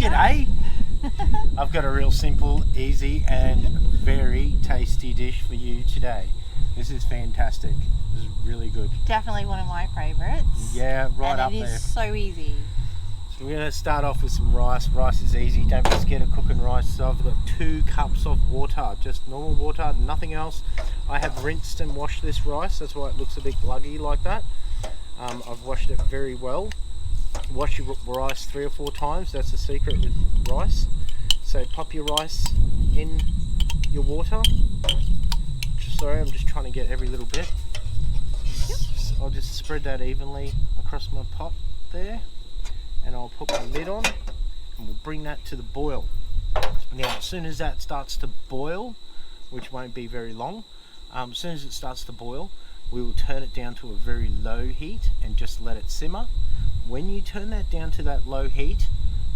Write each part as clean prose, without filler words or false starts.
G'day! I've got a real simple, easy and very tasty dish for you today. This is fantastic. This is really good. Definitely one of my favourites. Yeah, right and up there. it is so easy. So we're going to start off with some rice. Rice is easy. Don't be scared of cooking rice. So I've got 2 cups of water, just normal water, nothing else. I have rinsed and washed this rice. That's why it looks a bit gluggy like that. I've washed it very well. Wash your rice 3 or 4 times. That's the secret with rice. So pop your rice in your water. Sorry, I'm just trying to get every little bit. I'll just spread that evenly across my pot there, and I'll put my lid on and we'll bring that to the boil. Now as soon as that starts to boil, which won't be very long, as soon as it starts to boil, we will turn it down to a very low heat and just let it simmer. When you turn that down to that low heat,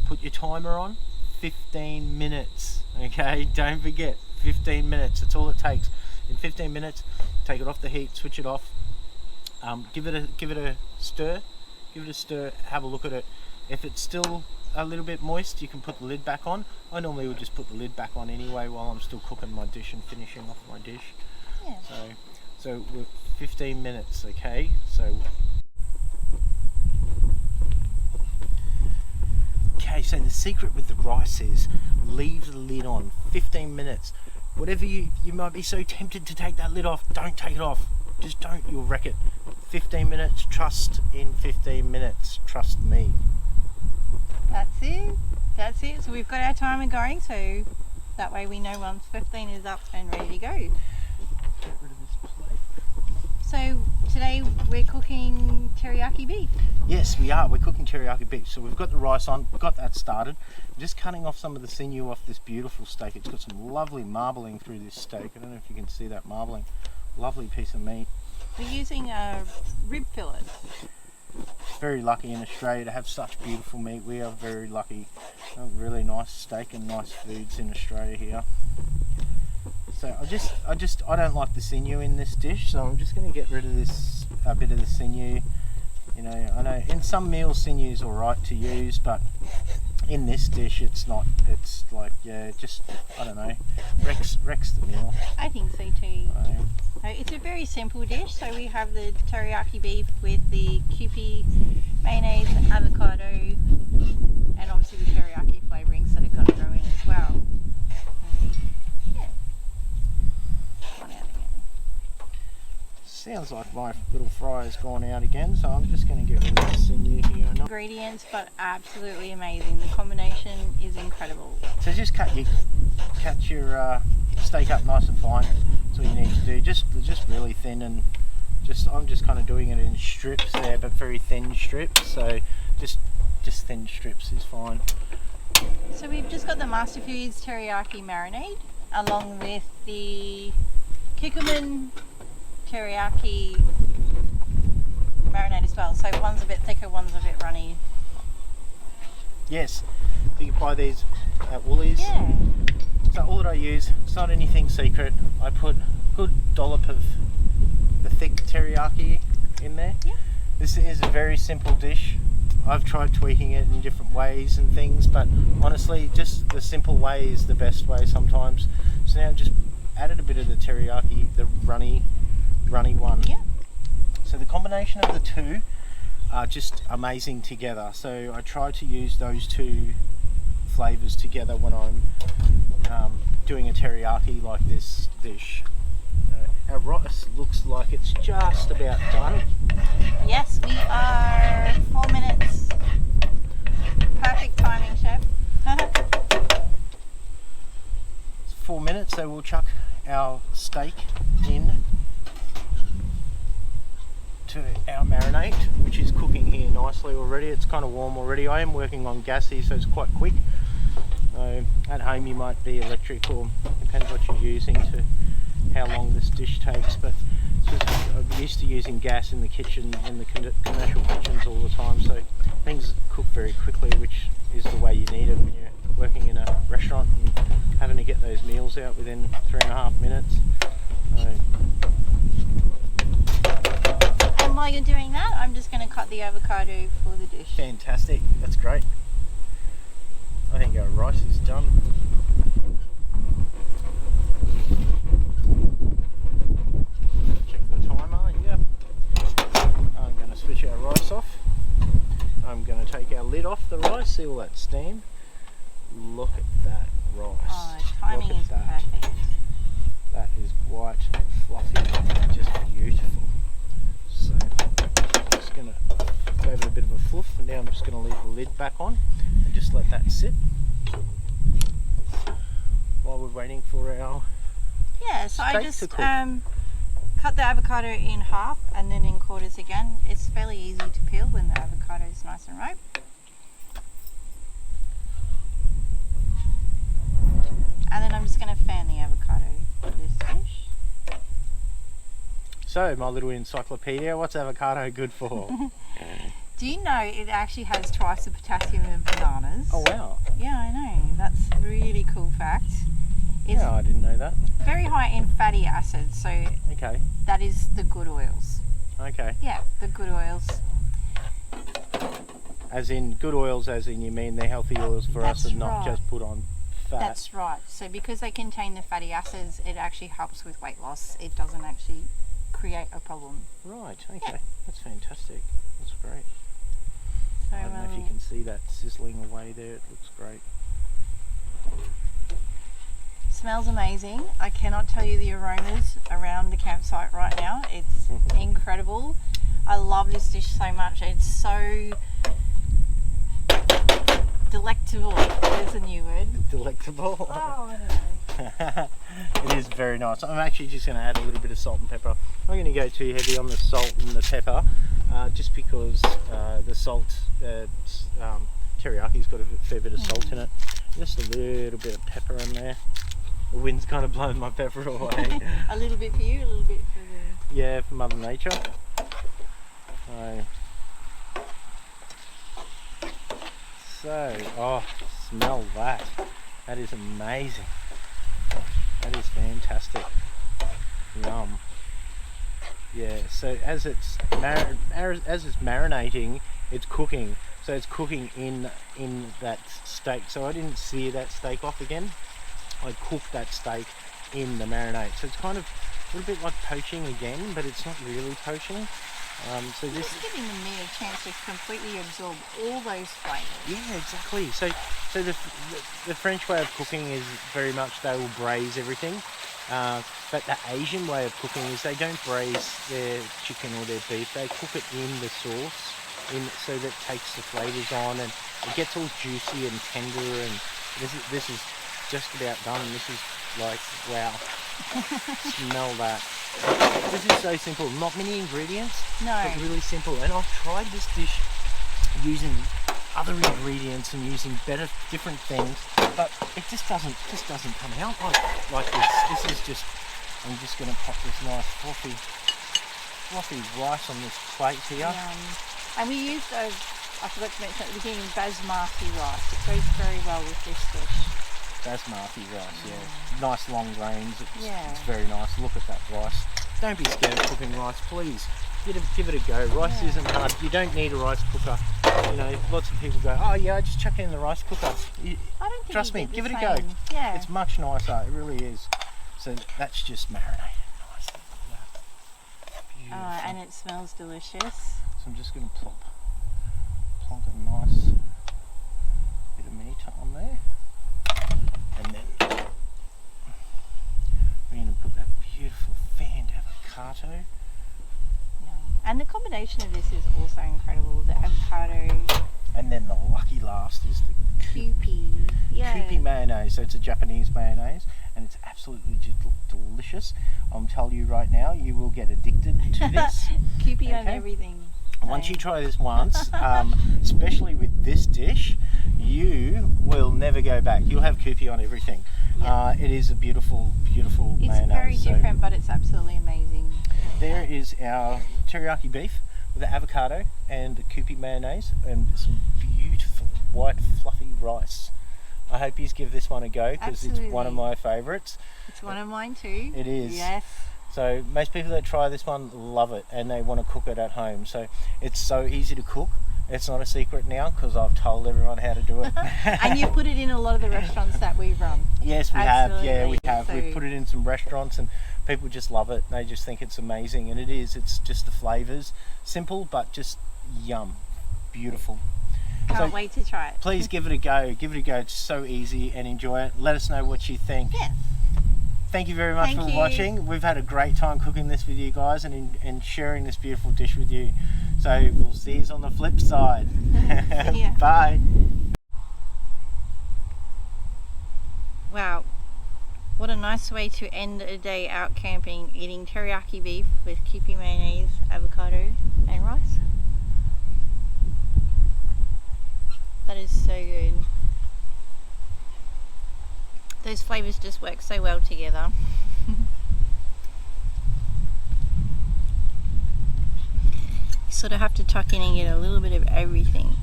put your timer on, 15 minutes, okay? Don't forget, 15 minutes, that's all it takes. In 15 minutes, take it off the heat, switch it off, give it a stir, have a look at it. If it's still a little bit moist, you can put the lid back on. I normally would just put the lid back on anyway while I'm still cooking my dish and finishing off my dish. Yeah. So we're 15 minutes, okay? So the secret with the rice is leave the lid on 15 minutes. Whatever you might be so tempted to take that lid off, don't take it off. Just don't, you'll wreck it. 15 minutes, trust in 15 minutes, trust me. That's it. So we've got our timer going, so that way we know once 15 is up and ready to go. Get rid of this plate. So today we're cooking teriyaki beef. Yes, we are. We're cooking teriyaki beef. So we've got the rice on, we've got that started. I'm just cutting off some of the sinew off this beautiful steak. It's got some lovely marbling through this steak. I don't know if you can see that marbling. Lovely piece of meat. We're using a rib fillet. Very lucky in Australia to have such beautiful meat. We are very lucky. Really nice steak and nice foods in Australia here. So I don't like the sinew in this dish, so I'm just going to get rid of this, a bit of the sinew. You know, I know in some meals sinew is alright to use, but in this dish it's not. It's like, yeah, just, I don't know, wrecks the meal. I think so too. So it's a very simple dish. So we have the teriyaki beef with the Kewpie mayonnaise, avocado, and obviously the teriyaki flavourings that are going to go in as well. Yeah. Gone out again. Sounds like my little fryer's gone out again, so I'm just going to get rid of the sinew here. Ingredients, but absolutely amazing. The combination is incredible. So just cut your steak up nice and fine. That's all you need to do. Just really thin, and I'm just kind of doing it in strips there, but very thin strips. So just thin strips is fine. So we've just got the Master Foods teriyaki marinade along with the Kewpie teriyaki marinade as well. So one's a bit thicker, one's a bit runny. Yes, you can buy these at Woolies. Yeah. So all that I use, it's not anything secret. I put a good dollop of the thick teriyaki in there. Yeah. This is a very simple dish. I've tried tweaking it in different ways and things, but honestly, just the simple way is the best way sometimes. So now just added a bit of the teriyaki, the runny one. Yeah. So the combination of the two are just amazing together. So I try to use those 2 flavours together when I'm doing a teriyaki like this dish. Our rice looks like it's just about done. Yes, we are 4 minutes. Perfect timing, chef. It's 4 minutes, so we'll chuck our steak in to our marinade, which is cooking here nicely already. It's kind of warm already. I am working on gassy, so it's quite quick. At home you might be electric, or depends what you're using to how long this dish takes, but I'm used to using gas in the kitchen, in the commercial kitchens all the time, so things cook very quickly, which is the way you need it when you're working in a restaurant and having to get those meals out within 3.5 minutes. And while you're doing that, I'm just going to cut the avocado for the dish. Fantastic, that's great. I think the rice. See all that steam? Look at that rice. Oh, timing Look at is that. perfect. That is white and fluffy, just beautiful. So I'm just going to give it a bit of a fluff, and now I'm just going to leave the lid back on and just let that sit while we're waiting for our Yeah, so I steak just to cook. cut the avocado in half and then in quarters again. It's fairly easy to peel when the avocado is nice and ripe. And then I'm just going to fan the avocado for this dish. So, my little encyclopedia, what's avocado good for? Do you know it actually has twice the potassium of bananas? Oh wow. Yeah, I know. That's a really cool fact. It's Yeah, I didn't know that. very high in fatty acids, so Okay, that is the good oils. okay. Yeah, the good oils. As in good oils, as in you mean they're healthy oils for us That's and not right. just put on fat. That's right. So because they contain the fatty acids, it actually helps with weight loss. It doesn't actually create a problem. Right, okay. Yeah. That's fantastic. That's great. So I don't know if you can see that sizzling away there. It looks great. smells amazing. I cannot tell you the aromas around the campsite right now. It's incredible. I love this dish so much. It's so delectable. There's a new word. Delectable. Oh, I don't know. It is very nice. I'm actually just going to add a little bit of salt and pepper. I'm not going to go too heavy on the salt and the pepper, just because the salt, teriyaki's got a fair bit of salt in it. Just a little bit of pepper in there. The wind's kind of blowing my pepper away. A little bit for you, a little bit for the... Yeah, for Mother Nature. Oh, smell that. That is amazing. That is fantastic. Yum. Yeah, so as it's marinating, it's cooking. So it's cooking in that steak. So I didn't sear that steak off again. I cooked that steak in the marinade. So it's kind of a little bit like poaching again, but it's not really poaching. So this Just giving the meat a chance to completely absorb all those flavours. Yeah, exactly. So the French way of cooking is very much they will braise everything, but the Asian way of cooking is they don't braise their chicken or their beef. They cook it in the sauce, so that it takes the flavours on and it gets all juicy and tender. And this is just about done. This is like wow. Smell that. This is so simple. Not many ingredients. No. But really simple. And I've tried this dish using other ingredients and using different things, but it just doesn't come out like this. This is just. I'm just going to pop this nice fluffy rice on this plate here. And we used, I forgot to mention at the beginning, Basmati rice. It goes very well with this dish. Basmati rice, yeah. Nice long grains. It's Yeah. very nice. Look at that rice. Don't be scared of cooking rice, please. Give it a go. Rice isn't hard. You don't need a rice cooker. You know, lots of people go, oh yeah, I just chuck it in the rice cooker. I don't think Trust me, did the give it a go. same. Yeah. It's much nicer. It really is. So that's just marinated nicely. Look at that. Beautiful. And it smells delicious. So I'm just going to plonk a nice bit of meat on there. And then we're going to put that beautiful fanned avocado. And the combination of this is also incredible. The avocado, And then the lucky last is the Kewpie. Yeah. Kewpie Mayonnaise. So it's a Japanese mayonnaise and it's absolutely delicious. I'm telling you right now, you will get addicted to this. Kewpie on Okay. everything. Once you try this once, especially with this dish, you will never go back. You'll have Kewpie on everything. Yeah. It is a beautiful, beautiful It's mayonnaise. very different, but it's absolutely amazing. There is our teriyaki beef with the avocado and the Kewpie mayonnaise and some beautiful white fluffy rice. I hope you give this one a go because it's one of my favourites. It's one of mine too. It is. Yes. So most people that try this one love it and they want to cook it at home. So it's so easy to cook. It's not a secret now because I've told everyone how to do it. And you put it in a lot of the restaurants that we run. Yes, we have. Yeah, we Absolutely. have. So- We've put it in some restaurants and people just love it. They just think it's amazing, and it is. It's just the flavours, simple but just yum, beautiful. Can't wait to try it. Please give it a go. Give it a go. It's so easy, and enjoy it. Let us know what you think. Yes. Thank you very much Thank for you. watching. We've had a great time cooking this with you guys and sharing this beautiful dish with you. So we'll see you on the flip side. See ya. Bye. Wow, what a nice way to end a day out camping, eating teriyaki beef with Kewpie mayonnaise, avocado and rice. That is so good. Those flavours just work so well together. You sort of have to tuck in and get a little bit of everything.